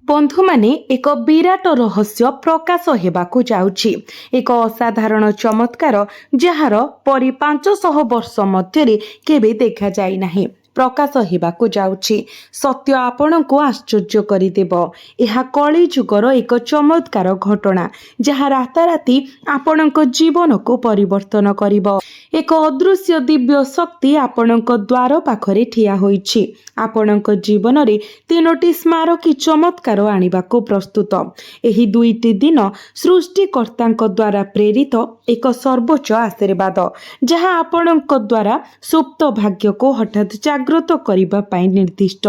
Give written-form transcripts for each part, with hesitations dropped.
बंधु माने एक विराट रहस्य प्रकाश हेबाकु जाउछि। एक असाधारण चमत्कार जार परि 500 वर्ष मध्यरे केबे देखा जाई नाही प्रकाश हेबाकु जाउछि। सत्य आपणको आश्चर्य करिदेब। एहा कली जुगर एक चमत्कार घटना जहा राताराती आपणको जीवन को परिवर्तन करिब। एक अदृश्य दिव्य शक्ति आपणको द्वार पाखरे ठिया होइछि। आपणको जीवन रे तीनोटी स्मारकी चमत्कार आनिबाकु प्रस्तुत। एही दुईटी दिन सृष्टिकर्ताଙ୍କ द्वारा प्रेरित एक सर्वोच्च आशीर्वाद जहा आपणଙ୍କ द्वारा सुप्त भाग्य को हठात जागृत करिबा पाई निर्दिष्ट।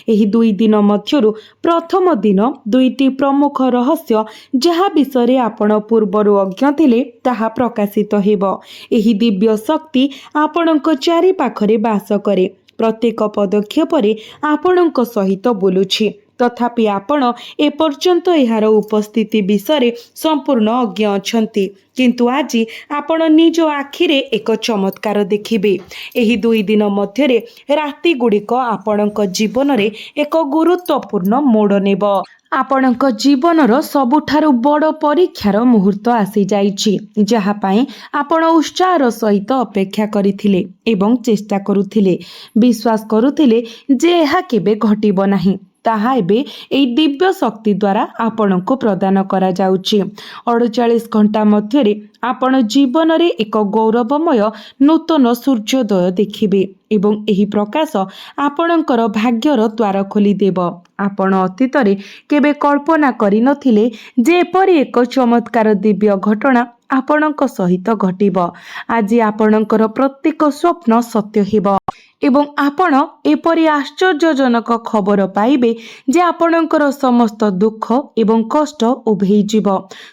एही दुई दिन मध्यरु प्रथम दिन दुईटी प्रमुख रहस्य जहा विषय आपण पूर्वरु अज्ञ थिले ताहा प्रकाशित हेबो। एही दिव्य शक्ति आपणଙ୍କ चारि पाखरे वास करे। प्रत्येक पदक्षेपरे आपणଙ୍କ सहित बोलुछि तथापि आपण एपर्यंत एहार उपस्थिति विषय संपूर्ण अज्ञ अछंती। किंतु आज आपण निज आखिरे एक चमत्कार देखिबे। एही दुई दिन मध्यरे राति गुड़िक आपणଙ୍କ जीवन रे एक गुरुत्वपूर्ण मोड़ नेब। आपणଙ୍କ जीवनर सबुठारु बड़ परीक्षार मुहूर्त आसी जाइछि जहा पाई आपण उत्साहर सहित अपेक्षा करिथिले एवं चेष्टा करुथिले। विश्वास करुथिले जे एहा केबे घटिबो नाही ताहा एबे एई दिव्य शक्ति द्वारा आपणको प्रदान करा जाउछि। 48 घंटा मध्यरे आपण जीवन रे एक गौरवमय नूतन सूर्योदय देखिबे एवं एही प्रकाश आपणकर भाग्यर द्वार खोली देब। आपण अतीत रे केबे कल्पना करि नथिले जे परि एक चमत्कार दिव्य घटना आपणଙ୍କ सहित घटिब। आज आपणकर प्रत्येक स्वप्न सत्य हेब एवं आपण एपरि आश्चर्यजनक खबर पाइबे जे आपणकर समस्त दुख एवं कष्ट उभेई जीव।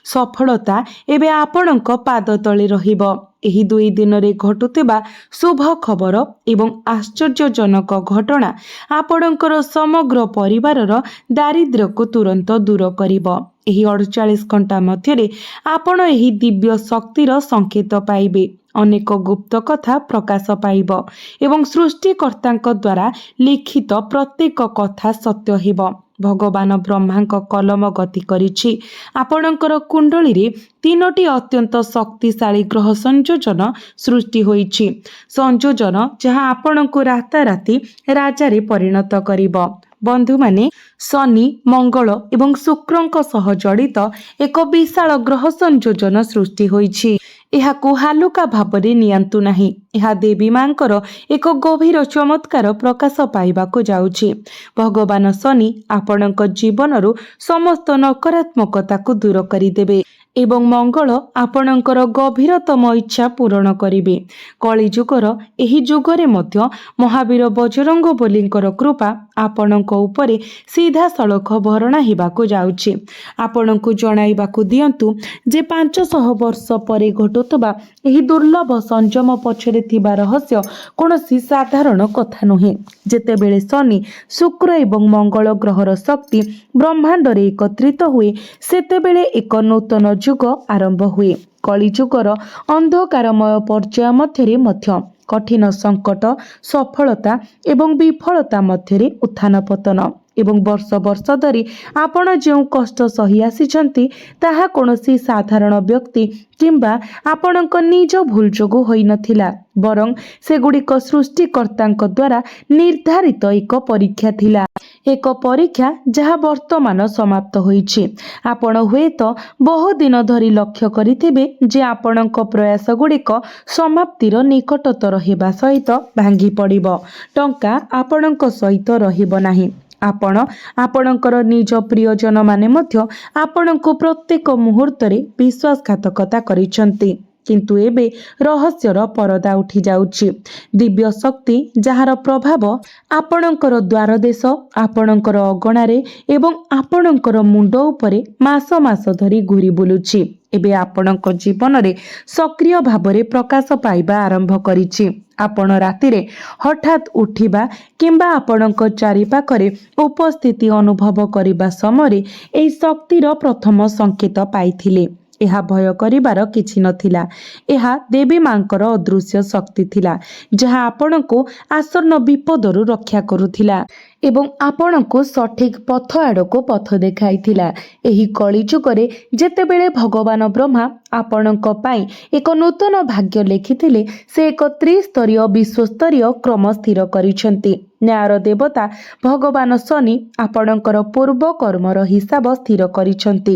सफलता एबे आपणଙ୍କ पाद तळे रहिब। एही दुई दिन रे घटुतिबा शुभ खबर एवं आश्चर्यजनक घटना आपणकर समग्र परिवारर दारिद्र्य को तुरंत दूर करिब। एही 48 घंटा मध्यरे आपण एही दिव्य शक्तिर संकेत पाइबे। अनेक गुप्त कथा प्रकाश पाइब एवं सृष्टिकर्ताଙ୍କ द्वारा लिखित प्रत्येक कथा सत्य हेब। भगवान ब्रह्माଙ୍କ कलम गति करिछि। आपणଙ୍କର कुंडली रे तीनोटी अत्यंत शक्तिशाली ग्रह संयोजन सृष्टि होइछि। संयोजन जहाँ आपणଙ୍କୁ राताराती राजारे परिणत करिब। बंधु माने शनि मंगल एवं शुक्रଙ୍କ सह जड़ित एक विशाल ग्रह संयोजन सृष्टि होइछि। एहाकु हालुका भाबरे नियंतु नाही। एहा देवी मांकर एक गभीर चमत्कार प्रकाश पाइबाकु जाउछि। भगवान शनि आपणଙ୍କ जीवनरु समस्त नकारात्मकता को दूर करिदेबे एवं मंगल आपणଙ୍କର गभीरतम इच्छा पूरण करिवे। कली जुगर एही जुगरे मध्य महावीर बजरंग बोलींकर कृपा आपणଙ୍କ उपरे सीधा सड़क भरणा हेबाकु जाउछि। आपणଙ୍କୁ जणाइबाकु दियंतु जे 500 वर्ष परे घटुतबा एही दुर्लभ संयम पछरे थिबा रहस्य कोनोसी साधारण कथा नुहे। जेतेबेले शनि शुक्र एवं मंगल ग्रहर शक्ति ब्रह्मांड रे एकत्रित हुए सेतेबेले एक नूतन जुग आरंभ हुए। कली जुगर अंधकारमय पर्याय मध्यरे मध्य कठिन संकट सफलता एवं विफलता मध्यरे उत्थान पतन एवं वर्ष वर्ष धरी आपण जो कष्ट सही आसीचंती ताहा कोनोसी साधारण व्यक्ति किंबा आपणଙ୍କ निज भूल जोगु होई नथिला बरं सेगुड़िक सृष्टिकर्ताଙ୍କ द्वारा निर्धारित एक परीक्षा थिला। एक परीक्षा जहा वर्तमान समाप्त होइछि। आपण हुएत बहु दिन धरी लक्ष्य करिथिबे जे आपणଙ୍କ प्रयास गुड़िक समाप्तिर निकटतर हेबा सहित भांगी पड़िबो। टंका आपणଙ୍କ सहित रहिबो नाही। आपण आपणଙ୍କର निज प्रियजन माने मध्य आपणଙ୍କୁ प्रत्येक मुहूर्त रे विश्वासघातकता करिसंती। किंतु एबे रहस्यर परदा उठी जाउछि। दिव्य शक्ति जहार प्रभाव आपणଙ୍କର द्वार देश आपणଙ୍କର अगणारे एवं आपणଙ୍କର मुंड उपरे मास मास धरी घुरी बुलुछि एबे आपणଙ୍କ जीवन रे सक्रिय भाबरे प्रकाश पाइबा आरंभ करिछि। आपण रातिरे हठात उठिबा किंबा आपणଙ୍କ चारि पाखरे उपस्थिति अनुभव करिबा समय एई शक्तिर प्रथम संकेत पाइथिले। एहा भय करिबार किछि नथिला। एहा देवी मांकर अदृश्य शक्ति थिला जहा आपणको आसन्न विपदरु रक्षा करुथिला। ଏବଂ ଆପଣଙ୍କୁ ସଠିକ୍ ପଥ ଆଡ଼କୁ ପଥ ଦେଖାଇଥିଲା। ଏହି କଳିଯୁଗରେ ଯେତେବେଳେ ଭଗବାନ ବ୍ରହ୍ମା ଆପଣଙ୍କ ପାଇଁ ଏକ ନୂତନ ଭାଗ୍ୟ ଲେଖିଥିଲେ, ସେ ଏକ ତ୍ରିସ୍ତରୀୟ ବିଶ୍ୱସ୍ତରୀୟ କ୍ରମ ସ୍ଥିର କରିଛନ୍ତି। ନ୍ୟାୟର ଦେବତା ଭଗବାନ ଶନି ଆପଣଙ୍କର ପୂର୍ବ କର୍ମର ହିସାବ ସ୍ଥିର କରିଛନ୍ତି।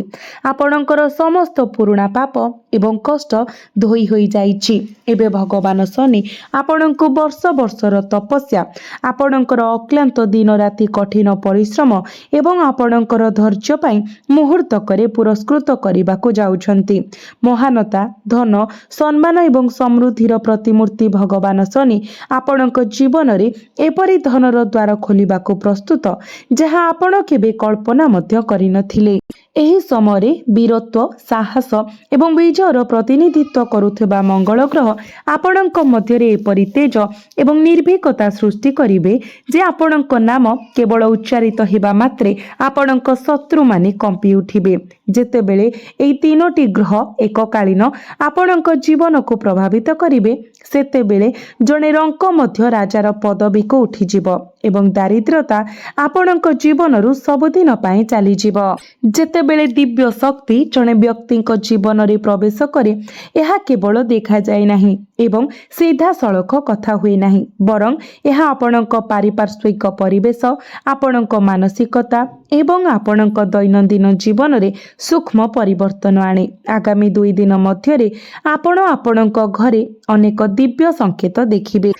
ଆପଣଙ୍କର ସମସ୍ତ ପୁରୁଣା ପାପ ଏବଂ କଷ୍ଟ ଧୋଇ ହୋଇଯାଇଛି। ଏବେ ଭଗବାନ ଶନି ଆପଣଙ୍କୁ ବର୍ଷ ବର୍ଷର ତପସ୍ୟା, ଆପଣଙ୍କର ଅକ୍ଲାନ୍ତ ଦିନ ରାତି କଠିନ ପରିଶ୍ରମ ଏବଂ ଆପଣଙ୍କର ଧୈର୍ଯ୍ୟ ପାଇଁ ମୁହୂର୍ତ୍ତକରେ ପୁରସ୍କୃତ କରିବାକୁ ଯାଉଛନ୍ତି। ମହାନତା, ଧନ, ସମ୍ମାନ ଏବଂ ସମୃଦ୍ଧିର ପ୍ରତିମୂର୍ତ୍ତି ଭଗବାନ ଶନି ଆପଣଙ୍କ ଜୀବନରେ ଏପରି ଧନର ଦ୍ୱାର ଖୋଲିବାକୁ ପ୍ରସ୍ତୁତ, ଯାହା ଆପଣ କେବେ କଳ୍ପନା ମଧ୍ୟ କରିନଥିଲେ। ଏହି ସମୟରେ ବୀରତ୍ୱ, ସାହସ ଏବଂ ବିଜୟର ପ୍ରତିନିଧିତ୍ୱ କରୁଥିବା ମଙ୍ଗଳ ଗ୍ରହ ଆପଣଙ୍କ ମଧ୍ୟରେ ଏପରି ତେଜ ଏବଂ ନିର୍ଭୀକତା ସୃଷ୍ଟି କରିବେ ଯେ ଆପଣଙ୍କ ନାମ କେବଳ ଉଚ୍ଚାରିତ ହେବା ମାତ୍ରେ ଆପଣଙ୍କ ଶତ୍ରୁମାନେ କମ୍ପି ଉଠିବେ। ଯେତେବେଳେ ଏହି ତିନୋଟି ଗ୍ରହ ଏକକାଳୀନ ଆପଣଙ୍କ ଜୀବନକୁ ପ୍ରଭାବିତ କରିବେ, ସେତେବେଳେ ଜଣେ ରଙ୍କ ମଧ୍ୟ ରାଜାର ପଦବୀକୁ ଉଠିଯିବ ଏବଂ ଦାରିଦ୍ର୍ୟତା ଆପଣଙ୍କ ଜୀବନରୁ ସବୁଦିନ ପାଇଁ ଚାଲିଯିବ। ଯେତେବେଳେ ଦିବ୍ୟ ଶକ୍ତି ଜଣେ ବ୍ୟକ୍ତିଙ୍କ ଜୀବନରେ ପ୍ରବେଶ କରେ, ଏହା କେବଳ ଦେଖାଯାଏ ନାହିଁ ଏବଂ ସିଧାସଳଖ କଥା ହୁଏ ନାହିଁ, ବରଂ ଏହା ଆପଣଙ୍କ ପାରିପାର୍ଶ୍ୱିକ ପରିବେଶ, ଆପଣଙ୍କ ମାନସିକତା ଏବଂ ଆପଣଙ୍କ ଦୈନନ୍ଦିନ ଜୀବନରେ ସୂକ୍ଷ୍ମ ପରିବର୍ତ୍ତନ ଆଣେ। ଆଗାମୀ 2 ଦିନ ମଧ୍ୟରେ ଆପଣ ଆପଣଙ୍କ ଘରେ ଅନେକ ଦିବ୍ୟ ସଂକେତ ଦେଖିବେ।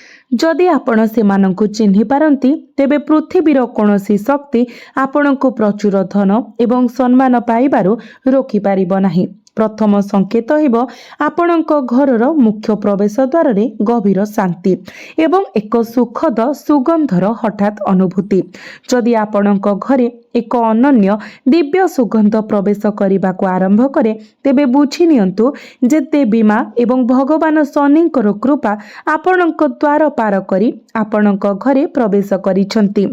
ଯଦି ଆପଣ ସେମାନଙ୍କୁ ଚିହ୍ନି ପାରନ୍ତି, ତେବେ ପୃଥିବୀର କୌଣସି ଶକ୍ତି ଆପଣଙ୍କୁ ପ୍ରଚୁର ଧନ ଏବଂ ସମ୍ମାନ ପାଇବାରୁ ରୋକିପାରିବ ନାହିଁ। ପ୍ରଥମ ସଂକେତ ହେବ ଆପଣଙ୍କ ଘରର ମୁଖ୍ୟ ପ୍ରବେଶ ଦ୍ୱାରରେ ଗଭୀର ଶାନ୍ତି ଏବଂ ଏକ ସୁଖଦ ସୁଗନ୍ଧର ହଠାତ୍ ଅନୁଭୂତି। ଯଦି ଆପଣଙ୍କ ଘରେ ଏକ ଅନନ୍ୟ ଦିବ୍ୟ ସୁଗନ୍ଧ ପ୍ରବେଶ କରିବାକୁ ଆରମ୍ଭ କରେ, ତେବେ ବୁଝି ନିଅନ୍ତୁ ଯେ ଦେବୀ ମା ଏବଂ ଭଗବାନ ଶନିଙ୍କର କୃପା ଆପଣଙ୍କ ଦ୍ୱାର ପାର କରି ଆପଣଙ୍କ ଘରେ ପ୍ରବେଶ କରିଛନ୍ତି।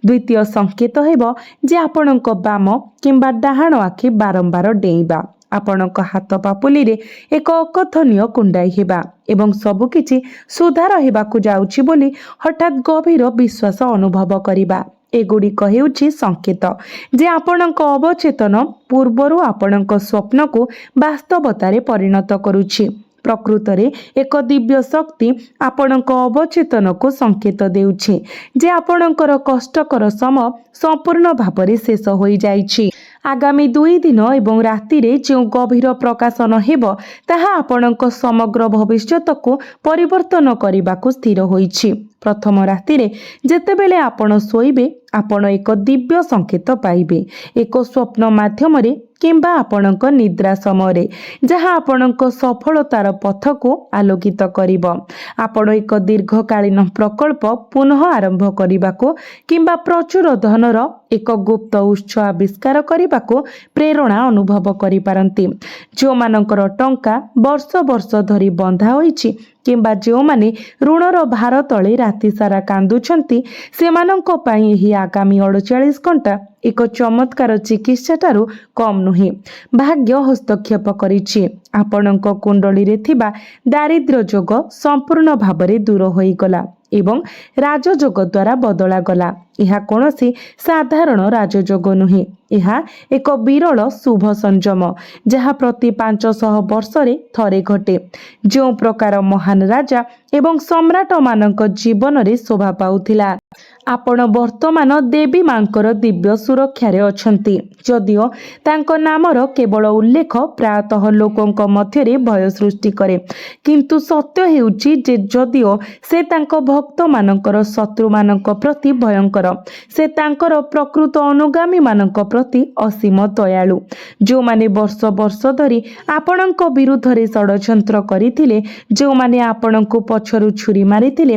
ଦ୍ୱିତୀୟ ସଂକେତ ହେବ ଯେ ଆପଣଙ୍କ ବାମ କିମ୍ବା ଡାହାଣ ଆଖି ବାରମ୍ବାର ଡେଇଁବା, ଆପଣଙ୍କ ହାତ ପାପୁଲିରେ ଏକ ଅକଥନୀୟ କୁଣ୍ଡାଇ ହେବା ଏବଂ ସବୁକିଛି ସୁଧାର ହେବାକୁ ଯାଉଛି ବୋଲି ହଠାତ୍ ଗଭୀର ବିଶ୍ୱାସ ଅନୁଭବ କରିବା। ଏଗୁଡ଼ିକ ହେଉଛି ସଂକେତ ଯେ ଆପଣଙ୍କ ଅବଚେତନ ପୂର୍ବରୁ ଆପଣଙ୍କ ସ୍ୱପ୍ନକୁ ବାସ୍ତବତାରେ ପରିଣତ କରୁଛି। ପ୍ରକୃତରେ ଏକ ଦିବ୍ୟ ଶକ୍ତି ଆପଣଙ୍କ ଅବଚେତନକୁ ସଂକେତ ଦେଉଛି ଯେ ଆପଣଙ୍କର କଷ୍ଟକର ସମୟ ସମ୍ପୂର୍ଣ୍ଣ ଭାବରେ ଶେଷ ହୋଇଯାଇଛି। ଆଗାମୀ 2 ଦିନ ଏବଂ ରାତିରେ ଯେଉଁ ଗଭୀର ପ୍ରକାଶନ ହେବ, ତାହା ଆପଣଙ୍କ ସମଗ୍ର ଭବିଷ୍ୟତକୁ ପରିବର୍ତ୍ତନ କରିବାକୁ ସ୍ଥିର ହୋଇଛି। ପ୍ରଥମ ରାତିରେ ଯେତେବେଳେ ଆପଣ ଶୋଇବେ, ଆପଣ ଏକ ଦିବ୍ୟ ସଂକେତ ପାଇବେ, ଏକ ସ୍ୱପ୍ନ ମାଧ୍ୟମରେ କିମ୍ବା ଆପଣଙ୍କ ନିଦ୍ରା ସମୟରେ, ଯାହା ଆପଣଙ୍କ ସଫଳତାର ପଥକୁ ଆଲୋକିତ କରିବ। ଆପଣ ଏକ ଦୀର୍ଘକାଳୀନ ପ୍ରକଳ୍ପ ପୁନଃ ଆରମ୍ଭ କରିବାକୁ କିମ୍ବା ପ୍ରଚୁର ଧନର ଏକ ଗୁପ୍ତ ଉତ୍ସ ଆବିଷ୍କାର କରିବାକୁ ପ୍ରେରଣା ଅନୁଭବ କରିପାରନ୍ତି। ଯେଉଁମାନଙ୍କର ଟଙ୍କା ବର୍ଷ ବର୍ଷ ଧରି ବନ୍ଧା ହୋଇଛି କିମ୍ବା ଯେଉଁମାନେ ଋଣର ଭାର ତଳେ ରାତିସାରା କାନ୍ଦୁଛନ୍ତି, ସେମାନଙ୍କ ପାଇଁ ଏହି ଆଗାମୀ 48 ଘଣ୍ଟା ଏକ ଚମତ୍କାର ଚିକିତ୍ସା ଠାରୁ କମ୍ ନୁହେଁ। ଭାଗ୍ୟ ହସ୍ତକ୍ଷେପ କରିଛି। ଆପଣଙ୍କ କୁଣ୍ଡଳୀରେ ଥିବା ଦାରିଦ୍ର୍ୟ ଯୋଗ ସମ୍ପୂର୍ଣ୍ଣ ଭାବରେ ଦୂର ହୋଇଗଲା ଏବଂ ରାଜଯୋଗ ଦ୍ୱାରା ବଦଳାଗଲା। ଏହା କୌଣସି ସାଧାରଣ ରାଜଯୋଗ ନୁହେଁ, ଏହା ଏକ ବିରଳ ଶୁଭ ସଂଯମ, ଯାହା ପ୍ରତି 500 ବର୍ଷରେ ଥରେ ଘଟେ। ଯେଉଁ ପ୍ରକାର ମହାନ ରାଜା ଏବଂ ସମ୍ରାଟମାନଙ୍କ ଜୀବନରେ ଶୋଭା ପାଉଥିଲା, ଆପଣ ବର୍ତ୍ତମାନ ଦେବୀ ମାଙ୍କର ଦିବ୍ୟ ସୁରକ୍ଷାରେ ଅଛନ୍ତି। ଯଦିଓ ତାଙ୍କ ନାମର କେବଳ ଉଲ୍ଲେଖ ପ୍ରାୟତଃ ଲୋକଙ୍କ ମଧ୍ୟରେ ଭୟ ସୃଷ୍ଟି କରେ, କିନ୍ତୁ ସତ୍ୟ ହେଉଛି ଯେ ଯଦିଓ ସେ ତାଙ୍କ ଭକ୍ତମାନଙ୍କର ଶତ୍ରୁମାନଙ୍କ ପ୍ରତି ଭୟଙ୍କର, ସେ ତାଙ୍କର ପ୍ରକୃତ ଅନୁଗାମୀମାନଙ୍କ ପ୍ରତି ଅସୀମ ଦୟାଳୁ। ଯେଉଁମାନେ ବର୍ଷ ବର୍ଷ ଧରି ଆପଣଙ୍କ ବିରୁଦ୍ଧରେ ଷଡ଼ଯନ୍ତ୍ର କରିଥିଲେ, ଯେଉଁମାନେ ଆପଣଙ୍କୁ ପଛରୁ ଛୁରୀ ମାରିଥିଲେ,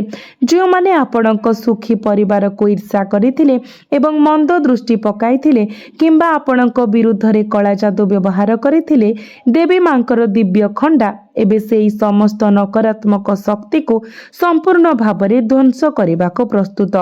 ଯେଉଁମାନେ ଆପଣଙ୍କ ସୁଖୀ ପରିବାରକୁ ଈର୍ଷା କରିଥିଲେ ଏବଂ ମନ୍ଦ ଦୃଷ୍ଟି ପକାଇଥିଲେ କିମ୍ବା ଆପଣଙ୍କ ବିରୁଦ୍ଧରେ କଳା ଯାଦୁ ବ୍ୟବହାର କରିଥିଲେ, ଦେବୀ ମାଙ୍କର ଦିବ୍ୟ ଖଣ୍ଡା एबे सेही समस्त नकारात्मक शक्ति को संपूर्ण भावरे ध्वंस करने को प्रस्तुत।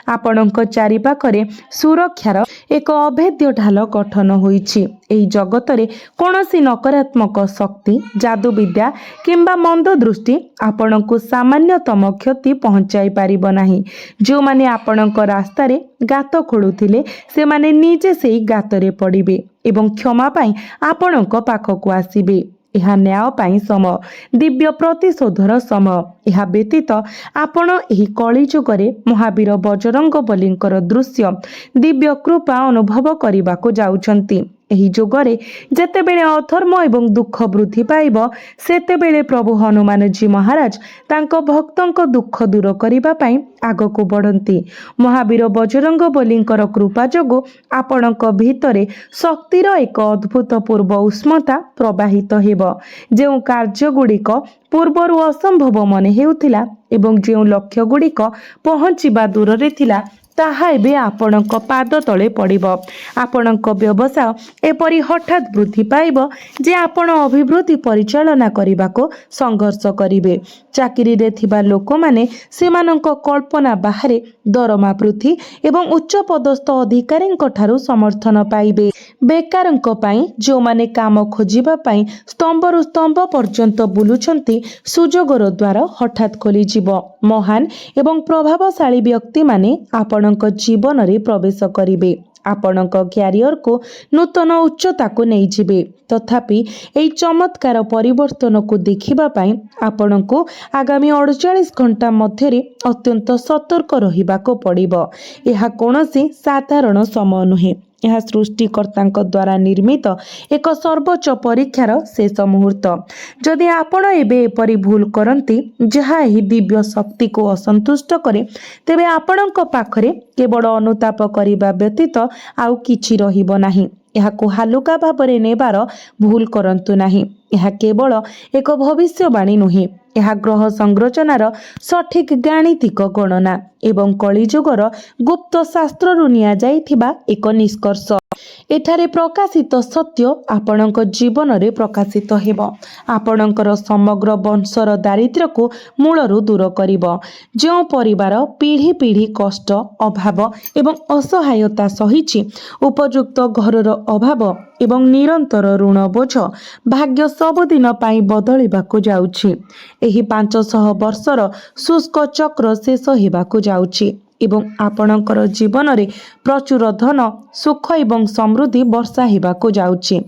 आपणक चारिपाखरे सुरक्षार एक अभेद्य ढाल गठन होईछि। एही जगतरे कौनसी नकारात्मक शक्ति, जादू विद्या किंबा मंद दृष्टि आपणक सामान्यतम क्षति पहुंचाई पारिब नाही। जो माने आपणक रास्तारे गात खोलुथिले से माने निजे सेही गातरे पड़िबे एवं क्षमा पाई आपणक पाखकु आसिबे। यह न्याय पाई समय, दिव्य प्रतिशोधर समय। यह व्यतीत आपण एही कली जुगरे महावीर बजरंग बलींकर दृश्य दिव्य कृपा अनुभव करने जाउछंती। एही जुगरे जेतेबेले अधर्म एवं दुख वृद्धि पाइब सेतेबेले प्रभु हनुमान जी महाराज तांको भक्तंक दुख दूर करिबा पई आगको बढ़ंती। महावीर बजरंग बलींकर कृपा जोगु आपणक भितरे शक्तिर एक अद्भुतपूर्व उष्मता प्रवाहित हेब। जेउ कार्य गुड़िक पूर्वरु असंभव मने हेउथिला एवं जेउ लक्ष्य गुड़िक पहुंचीबा दूररे थिला ताहा एबे आपणक पाद तले पड़िब। आपणक व्यवसाय एपरि हठात वृद्धि पाइब जे आपण अभिवृद्धि परिचालना करबाको संघर्ष करिवे। चाकरी रे थिबा लोक माने सेमानक कल्पना बाहरे दरमा वृद्धि एवं उच्च पदस्थ अधिकारींक ठारू समर्थन पाइबे। बेकारंक पाई जो माने काम खोजिबा पाई स्तंभरु स्तंभ पर्यंत बुलुछंती सुजोगर द्वार हठात खोली जिवो। महान एवं प्रभावशाली व्यक्ति माने आपणक जीवन रे प्रवेश करिवे। आपणक क्यारियर को नूतन उच्चता को नहीं जिबे। तथापि एई चमत्कार परिवर्तन को देखिबा पाई आपणको आगामी 48 घंटा मध्यरे अत्यंत सतर्क रहिबाको पड़िबो। एहा कोनोसी साधारण समय नुहे। यह सृष्टिकर्तांक द्वारा निर्मित एक सर्वोच्च परीक्षार शेष मुहूर्त। जदि आपण एबे एपरि भूल करंती जहा एही दिव्य शक्ति को असंतुष्ट करे तेबे आपणक पाखरे केवल अनुताप करिबा व्यतीत आउ किछि रहिबो नाही। एहाको हालुका भाबरे नेबार भूल करंतु नाही। यह केवल एक भविष्यवाणी नुहे, यह ग्रह संरचनार सठिक गाणितिक गणना एवं कलिजुगर गुप्त शास्त्ररु निया जाइथिबा एक निष्कर्ष। एठारे प्रकाशित सत्य आपणक जीवन रे प्रकाशित हेब। आपणकर समग्र वंशर दारिद्र्य को मूलरू दूर करिब। जो परिवार पीढ़ी पीढ़ी कष्ट, अभाव एवं असहायता सहिछि, उपयुक्त घरर अभाव एवं निरंतर ऋण बोझ भाग्य सबुदिन पाई बदलिबाकु जाउछि। एही 500 वर्षर शुष्क चक्र शेष हेबाकु जाउछि एवं आपणकर जीवन रे प्रचुर धन, सुख एवं समृद्धि वर्षा हेबाकु जाउछि।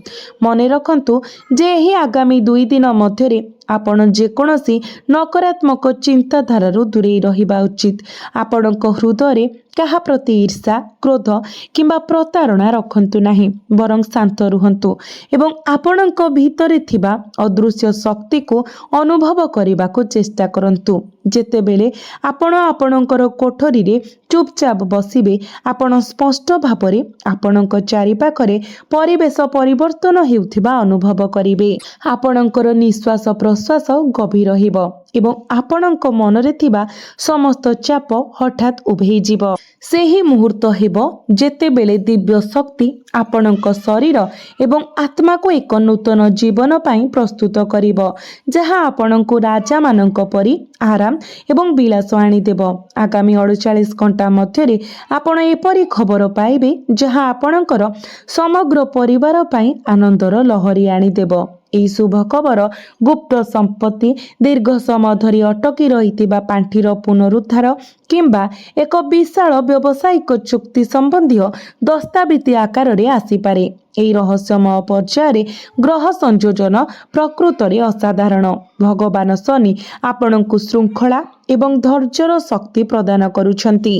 मने रखंतु जे एही आगामी 2 दिन मध्यरे आपण जेकोसी नकारात्मक चिंताधारारू दूरे रहिबा उचित। आपणक हृदय कहा प्रति ईर्षा, क्रोध किंबा प्रतारणा रखंतु नाही, बरं शांत रुहंतु एवं आपणक भितरे थिबा अदृश्य शक्ति को अनुभव करबाको चेष्टा करंतु। जेतेबेले आपण आपणकर कोठरी रे चुपचाप बसिबे आपण स्पष्ट भाबरे आपणक चारिपाखरे परिवेश परिवर्तन हेउथिबा अनुभव करिवे। आपणकर निश्वास प्रश्वास गभीर हेब एवं आपणक मनरे थिबा समस्त चाप हठात उभेई जिवो। सेही मुहूर्त हेब जेतेबेले दिव्य शक्ति आपणक शरीर एवं आत्मा को एक नूतन जीवन पाई प्रस्तुत करिवो, जहा आपणको राजा मानक परि आराम एवं विलास आनी देव। आगामी 48 घंटा मध्यरे आपण एपरि खबर पाइबे जहा आपणकर समग्र परिवार पाई आनंदर लहरी आनी देव। एही शुभ खबर गुप्त संपत्ति, दीर्घ समय धरी अटकी रहितिबा पांठीर पुनरुद्धार किंबा एक विशाल व्यावसायिक चुक्ति संबंधी दस्तावेज आकार रे आसीपारे। एही रहस्यमय पर्याय ग्रह संयोजन प्रकृतरे असाधारण। भगवान शनि आपणଙ୍କୁ श्रृंखला एवं धैर्यर शक्ति प्रदान करुछंती।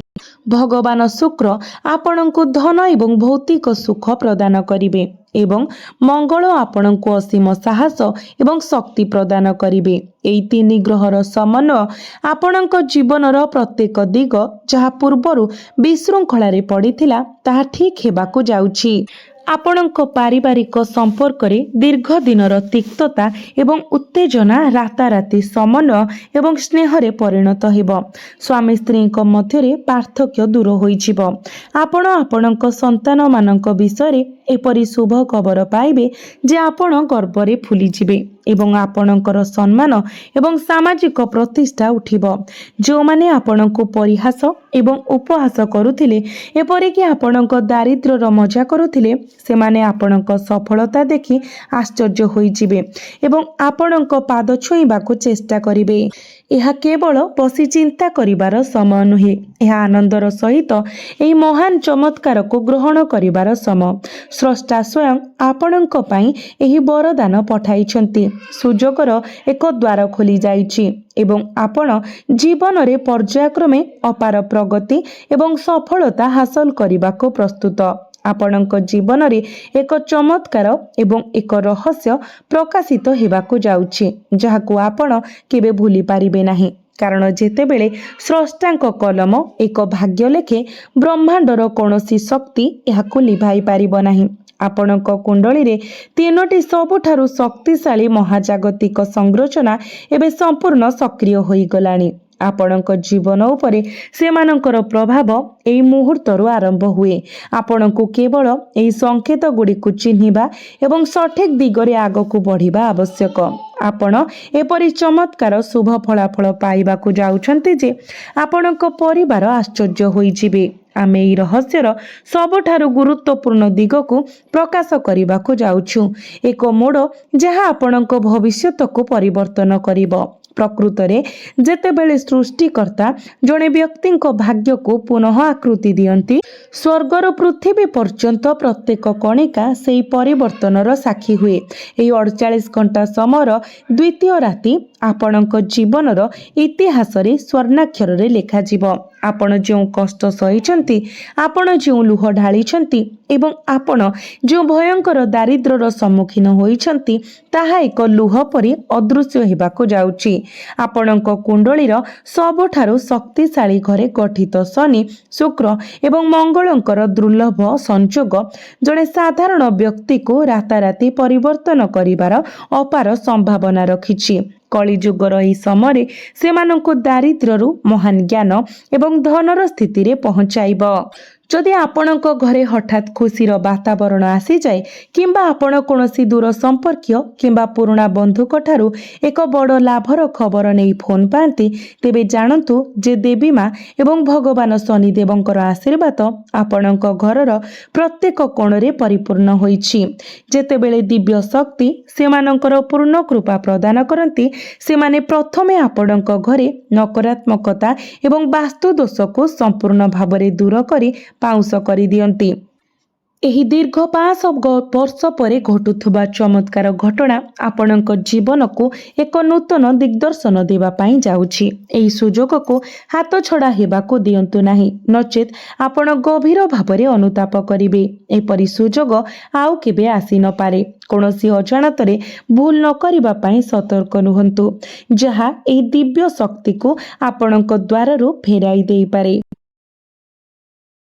भगवान शुक्र आपणଙ୍କୁ धन एवं भौतिक सुख प्रदान करिवे एवं मंगल आपणଙ୍କୁ असीम साहस एवं शक्ति प्रदान करिवे। एई 3 ग्रहर समन्वय आपणଙ୍କ जीवनर प्रत्येक दिग जहा पूर्वरु विशृंखला रे पड़िथिला ताहा ठीक हेबाकु जाउछि। आपणଙ୍କ पारिवारिक संपर्क रे दीर्घ दिनर तिक्तता एवं उत्तेजना राताराति समन्वय एवं स्नेह रे परिणत हेब। स्वामी स्त्री मध्य पार्थक्य दूर होइजिब। आपण आपणଙ୍କ संतान मानक विषय रे एपरि शुभ खबर पाइबे जे आपण गर्व रे फुली जिबे ଏବଂ ଆପଣଙ୍କର ସମ୍ମାନ ଏବଂ ସାମାଜିକ ପ୍ରତିଷ୍ଠା ଉଠିବ। ଯେଉଁମାନେ ଆପଣଙ୍କୁ ପରିହାସ ଏବଂ ଉପହାସ କରୁଥିଲେ, ଏପରିକି ଆପଣଙ୍କ ଦାରିଦ୍ର୍ୟର ମଜା କରୁଥିଲେ, ସେମାନେ ଆପଣଙ୍କ ସଫଳତା ଦେଖି ଆଶ୍ଚର୍ଯ୍ୟ ହୋଇଯିବେ ଏବଂ ଆପଣଙ୍କ ପାଦ ଛୁଇଁବାକୁ ଚେଷ୍ଟା କରିବେ। ଏହା କେବଳ ବସି ଚିନ୍ତା କରିବାର ସମୟ ନୁହେଁ, ଏହା ଆନନ୍ଦର ସହିତ ଏହି ମହାନ ଚମତ୍କାରକୁ ଗ୍ରହଣ କରିବାର ସମୟ। ସ୍ରଷ୍ଟା ସ୍ୱୟଂ ଆପଣଙ୍କ ପାଇଁ ଏହି ବରଦାନ ପଠାଇଛନ୍ତି। ସୁଯୋଗର ଏକ ଦ୍ୱାର ଖୋଲି ଯାଇଛି ଏବଂ ଆପଣ ଜୀବନରେ ପର୍ଯ୍ୟାୟକ୍ରମେ ଅପାର ପ୍ରଗତି ଏବଂ ସଫଳତା ହାସଲ କରିବାକୁ ପ୍ରସ୍ତୁତ। ଆପଣଙ୍କ ଜୀବନରେ ଏକ ଚମତ୍କାର ଏବଂ ଏକ ରହସ୍ୟ ପ୍ରକାଶିତ ହେବାକୁ ଯାଉଛି, ଯାହାକୁ ଆପଣ କେବେ ଭୁଲି ପାରିବେ ନାହିଁ। କାରଣ ଯେତେବେଳେ ସ୍ରଷ୍ଟାଙ୍କ କଲମ ଏକ ଭାଗ୍ୟ ଲେଖେ, ବ୍ରହ୍ମାଣ୍ଡର କୌଣସି ଶକ୍ତି ଏହାକୁ ଲିଭାଇ ପାରିବ ନାହିଁ। ଆପଣଙ୍କ କୁଣ୍ଡଳୀରେ 3ଟି ସବୁଠାରୁ ଶକ୍ତିଶାଳୀ ମହାଜାଗତିକ ସଂରଚନା ଏବେ ସମ୍ପୂର୍ଣ୍ଣ ସକ୍ରିୟ ହୋଇଗଲାଣି। ଆପଣଙ୍କ ଜୀବନ ଉପରେ ସେମାନଙ୍କର ପ୍ରଭାବ ଏହି ମୁହୂର୍ତ୍ତରୁ ଆରମ୍ଭ ହୁଏ। ଆପଣଙ୍କୁ କେବଳ ଏହି ସଂକେତ ଗୁଡ଼ିକୁ ଚିହ୍ନିବା ଏବଂ ସଠିକ ଦିଗରେ ଆଗକୁ ବଢ଼ିବା ଆବଶ୍ୟକ। ଆପଣ ଏପରି ଚମତ୍କାର ଶୁଭ ଫଳାଫଳ ପାଇବାକୁ ଯାଉଛନ୍ତି ଯେ ଆପଣଙ୍କ ପରିବାର ଆଶ୍ଚର୍ଯ୍ୟ ହୋଇଯିବେ। ଆମେ ଏହି ରହସ୍ୟର ସବୁଠାରୁ ଗୁରୁତ୍ୱପୂର୍ଣ୍ଣ ଦିଗକୁ ପ୍ରକାଶ କରିବାକୁ ଯାଉଛୁ, ଏକ ମୋଡ଼ ଯାହା ଆପଣଙ୍କ ଭବିଷ୍ୟତକୁ ପରିବର୍ତ୍ତନ କରିବ। ପ୍ରକୃତରେ ଯେତେବେଳେ ସୃଷ୍ଟିକର୍ତ୍ତା ଜଣେ ବ୍ୟକ୍ତିଙ୍କ ଭାଗ୍ୟକୁ ପୁନଃ ଆକୃତି ଦିଅନ୍ତି, ସ୍ୱର୍ଗରୁ ପୃଥିବୀ ପର୍ଯ୍ୟନ୍ତ ପ୍ରତ୍ୟେକ କଣିକା ସେହି ପରିବର୍ତ୍ତନର ସାକ୍ଷୀ ହୁଏ। ଏହି 48 ଘଣ୍ଟା ସମୟର ଦ୍ୱିତୀୟ ରାତି ଆପଣଙ୍କ ଜୀବନର ଇତିହାସରେ ସ୍ୱର୍ଣ୍ଣାକ୍ଷରରେ ଲେଖାଯିବ। ଆପଣ ଯେଉଁ କଷ୍ଟ ସହିଛନ୍ତି, ଆପଣ ଯେଉଁ ଲୁହ ଢାଳିଛନ୍ତି ଏବଂ ଆପଣ ଯେଉଁ ଭୟଙ୍କର ଦାରିଦ୍ର୍ୟର ସମ୍ମୁଖୀନ ହୋଇଛନ୍ତି, ତାହା ଏକ ଲୁହ ପରି ଅଦୃଶ୍ୟ ହେବାକୁ ଯାଉଛି। ଆପଣଙ୍କ କୁଣ୍ଡଳୀର ସବୁଠାରୁ ଶକ୍ତିଶାଳୀ ଘରେ ଗଠିତ ଶନି, ଶୁକ୍ର ଏବଂ ମଙ୍ଗଳଙ୍କର ଦୁର୍ଲଭ ସଂଯୋଗ ଜଣେ ସାଧାରଣ ବ୍ୟକ୍ତିକୁ ରାତାରାତି ପରିବର୍ତ୍ତନ କରିବାର ଅପାର ସମ୍ଭାବନା ରଖିଛି। କଳିଯୁଗର ଏହି ସମୟରେ ସେମାନଙ୍କୁ ଦାରିଦ୍ର୍ୟରୁ ମହାନ ଜ୍ଞାନ ଏବଂ ଧନର ସ୍ଥିତିରେ ପହଞ୍ଚାଇବ। ଯଦି ଆପଣଙ୍କ ଘରେ ହଠାତ୍ ଖୁସିର ବାତାବରଣ ଆସିଯାଏ କିମ୍ବା ଆପଣ କୌଣସି ଦୂର ସମ୍ପର୍କୀୟ କିମ୍ବା ପୁରୁଣା ବନ୍ଧୁଙ୍କ ଠାରୁ ଏକ ବଡ଼ ଲାଭର ଖବର ନେଇ ଫୋନ୍ ପାଆନ୍ତି, ତେବେ ଜାଣନ୍ତୁ ଯେ ଦେବୀ ମା ଏବଂ ଭଗବାନ ଶନିଦେବଙ୍କର ଆଶୀର୍ବାଦ ଆପଣଙ୍କ ଘରର ପ୍ରତ୍ୟେକ କୋଣରେ ପରିପୂର୍ଣ୍ଣ ହୋଇଛି। ଯେତେବେଳେ ଦିବ୍ୟ ଶକ୍ତି ସେମାନଙ୍କର ପୂର୍ଣ୍ଣ କୃପା ପ୍ରଦାନ କରନ୍ତି, ସେମାନେ ପ୍ରଥମେ ଆପଣଙ୍କ ଘରେ ନକାରାତ୍ମକତା ଏବଂ ବାସ୍ତୁ ଦୋଷକୁ ସମ୍ପୂର୍ଣ୍ଣ ଭାବରେ ଦୂର କରି ପାଉଁଶ କରିଦିଅନ୍ତି। ଏହି ଦୀର୍ଘ 500 ବର୍ଷ ପରେ ଘଟୁଥିବା ଚମତ୍କାର ଘଟଣା ଆପଣଙ୍କ ଜୀବନକୁ ଏକ ନୂତନ ଦିଗ୍ଦର୍ଶନ ଦେବା ପାଇଁ ଯାଉଛି। ଏହି ସୁଯୋଗକୁ ହାତଛଡ଼ା ହେବାକୁ ଦିଅନ୍ତୁ ନାହିଁ, ନଚେତ୍ ଆପଣ ଗଭୀର ଭାବରେ ଅନୁତାପ କରିବେ। ଏପରି ସୁଯୋଗ ଆଉ କେବେ ଆସିନପାରେ। କୌଣସି ଅଜାଣତରେ ଭୁଲ ନ କରିବା ପାଇଁ ସତର୍କ ରୁହନ୍ତୁ, ଯାହା ଏହି ଦିବ୍ୟ ଶକ୍ତିକୁ ଆପଣଙ୍କ ଦ୍ୱାରରୁ ଫେରାଇ ଦେଇପାରେ।